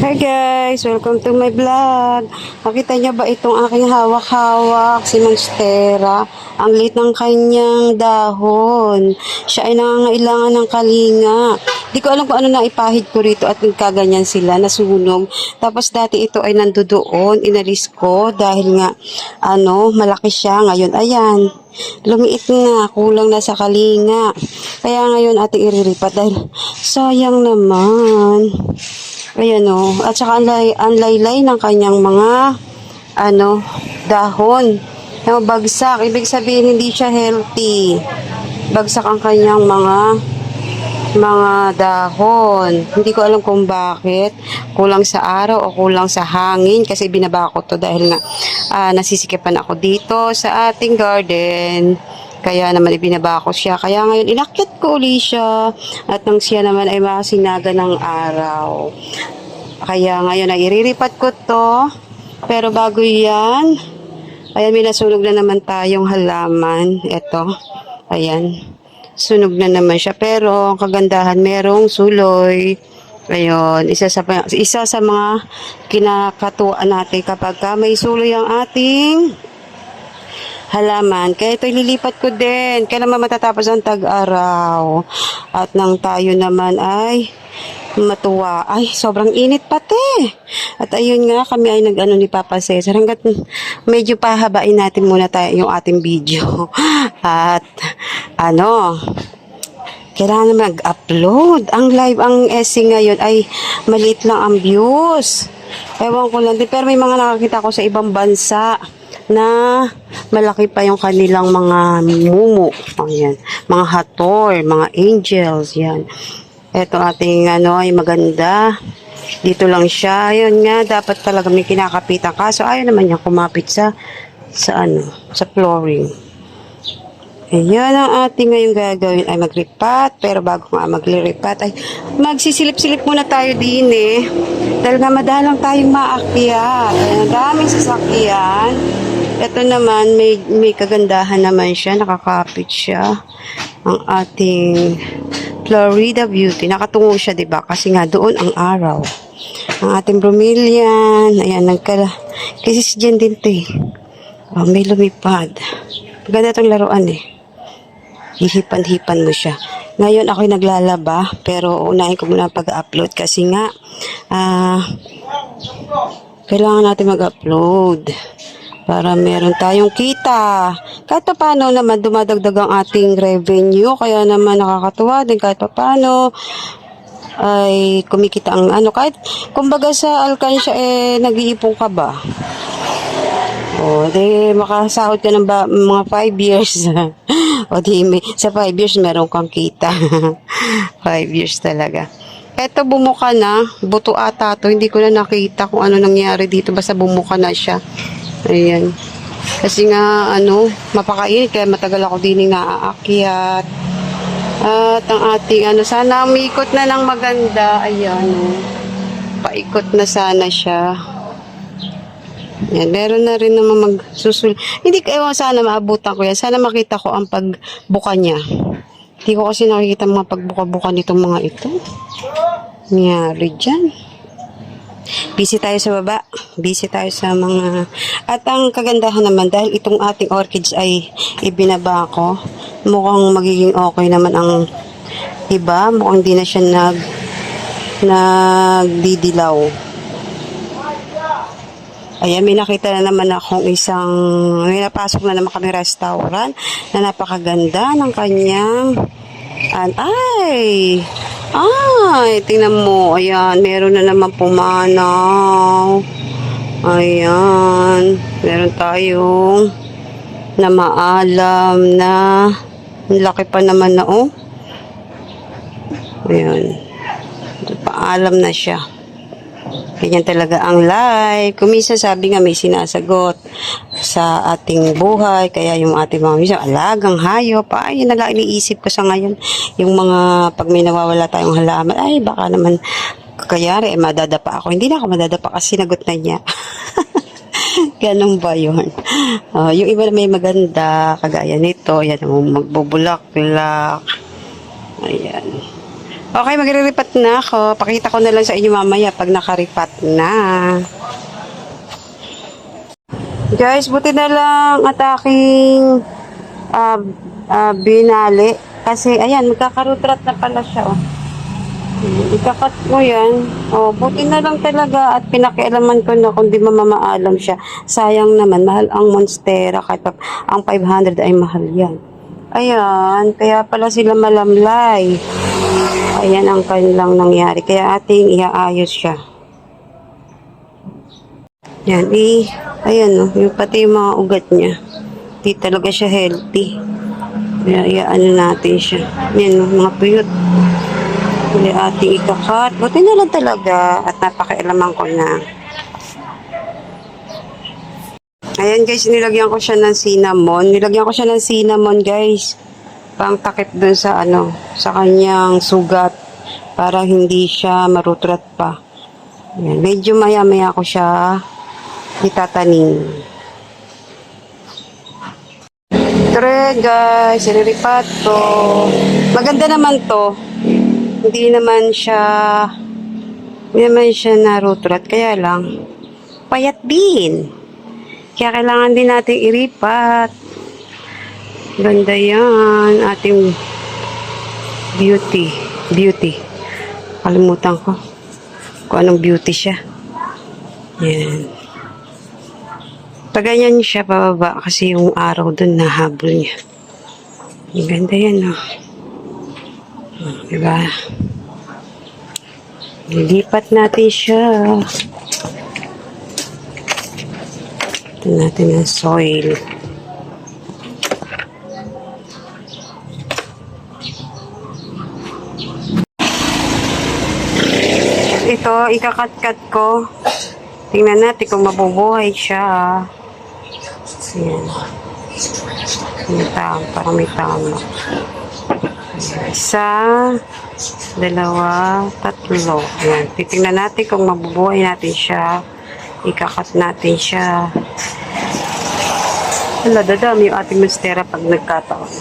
Hi guys! Welcome to my vlog. Nakita niyo ba itong aking hawak-hawak, si Monstera? Ang liit ng kanyang dahon. Siya ay nangangailangan ng kalinga. Di ko alam kung ano na ipahid ko rito at nagkaganyan sila, nasunog. Tapos dati ito ay nandoon, inalis ko dahil nga, malaki siya. Ngayon, ayan, lumiit na, kulang na sa kalinga. Kaya ngayon ating iriripat dahil sayang naman. Ayan o. At saka ang laylay ng kanyang mga dahon. Yung bagsak. Ibig sabihin hindi siya healthy. Bagsak ang kanyang mga dahon. Hindi ko alam kung bakit. Kulang sa araw o kulang sa hangin kasi binaba ko to dahil nga nasisikipan ako dito sa ating garden. Kaya naman ibinaba ko siya. Kaya ngayon inakyat ko uli siya. At nang siya naman ay makasinaga ng araw. Kaya ngayon ay iriripat ko to. Pero bago yan, ayan, may nasunog na naman tayong halaman. Ito. Ayan. Sunog na naman siya. Pero ang kagandahan, merong suloy. Ayun, isa sa mga kinakatuwaan natin kapag may suloy ang ating halaman. Kaya ito ililipat ko din. Kaya naman matatapos ang tag-araw. At nang tayo naman ay matuwa. Ay, sobrang init pati. At ayun nga, kami ay nag-ano ni Papa Cesar. Hanggat medyo pahabain natin muna tayo yung ating video. At kailangan mag-upload. Ang live, ang SC ngayon ay maliit lang ang views. Ewan ko lang din. Pero may mga nakakita ko sa ibang bansa na malaki pa yung kanilang mga mumu. Ayan. Mga hator, mga angels. Yan. Ito ating ay maganda. Dito lang siya. Ayun nga, dapat talaga may kinakapitan. Kaso ayaw naman niya kumapit sa flooring. Ayan ang ating ngayon gagawin ay maglipat. Pero bago nga maglilipat ay magsisilip-silip muna tayo din dahil nga madalang tayong maakyat. Ayan, daming sasakyan. Ito naman, may kagandahan naman siya. Nakakapit siya. Ang ating Florida Beauty. Nakatungo siya, diba? Kasi nga doon ang araw. Ang ating bromelian. Ayan, kasi si Jen din to Oh, may lumipad. Maganda itong laruan Hihipan-hipan mo siya. Ngayon ako'y naglalaba, pero unahin ko muna pag-upload kasi nga kailangan natin mag-upload para meron tayong kita. Kahit pa paano naman dumadagdag ang ating revenue, kaya naman nakakatuwa din kahit pa paano ay kumikita ang kahit kumbaga sa alkansya nag-iipon ka ba? O, di makasahod ka ng mga 5 years. O, di sa 5 years meron kang kita. 5 years talaga. Eto, bumuka na. Buto ata to. Hindi ko na nakita kung ano nangyari dito. Basta bumuka na siya. Ayan. Kasi nga, mapakainit. Kaya matagal ako din naaakyat. At ang ating, sana umikot na ng maganda. Ayan. Paikot na sana siya. Yan, meron na rin naman magsusul. Hindi kayo sana maabutan ko yan. Sana makita ko ang pagbuka niya. Hindi ko kasi nakikita mga pagbuka-buka nitong mga ito. Nangyari dyan. Busy tayo sa baba. Busy tayo sa mga... At ang kagandahan naman, dahil itong ating orchids ay ibinaba ko, mukhang magiging okay naman ang iba. Mukhang di na siya nagdidilaw. Ayan, may nakita na naman akong may napasok na naman kami restaurant na napakaganda ng kanyang tingnan mo, ayan, meron na naman pumanaw. Ayan, meron tayong na maalam na laki pa naman na ayan, paalam na siya. Ganyan talaga ang life. Kung minsan sabi nga may sinasagot sa ating buhay, kaya yung ating mga minsan, alagang hayop, yun na lang iniisip ko sa ngayon. Yung mga, pag may nawawala tayong halaman, baka naman, kayari, madadapa ako. Hindi na ako madadapa kasi sinagot na niya. Ganun ba yun? Yung iba na may maganda, kagaya nito, yan, magbubulak-lak. Ayan. Okay, magre-repat na ako. Pakita ko na lang sa inyo mamaya pag nakaripat na. Guys, buti na lang at aking binali. Kasi, ayan, magkakarutrat na pala siya, oh. Ikakat mo yan. Oh, buti na lang talaga at pinakialaman ko na kung di mamamaalam siya. Sayang naman, mahal ang Monstera. Kahit pa, ang 500 ay mahal yan. Ayan, kaya pala sila malamlay. Ayan ang kanilang nangyari. Kaya ating iaayos siya. Yan, ayan o, yung pati yung mga ugat niya. Di talaga siya healthy. Kaya iaano natin siya. Yan o, mga puyot. Kaya ating ikakat. Buti na lang talaga at napakialaman ko na. Ayan guys, nilagyan ko siya ng cinnamon. Nilagyan ko siya ng cinnamon guys. Pang takip dun sa sa kanyang sugat. Para hindi siya marutrat pa. Ayan, medyo maya-maya ko siya itatanim. Tara guys, iriripat ko. Maganda naman to. Hindi naman siya narutrat. Kaya lang, payat din. Kaya kailangan din natin iripat. Ganda yan. Ating beauty. Kalimutan ko kung anong beauty siya. Yan. Paganyan siya pababa kasi yung araw dun nahabol niya. Ang ganda yan, oh. Diba? Lilipat natin siya. Ito natin ang soil. Ito, ikakat-kat ko. Tingnan natin kung mabubuhay siya. Ayan. Parang may tama. Isa, dalawa, tatlo. Ayan. Titingnan natin kung mabubuhay natin siya. Ikakat natin siya. Wala, dadami yung ating monstera pag nagkataon.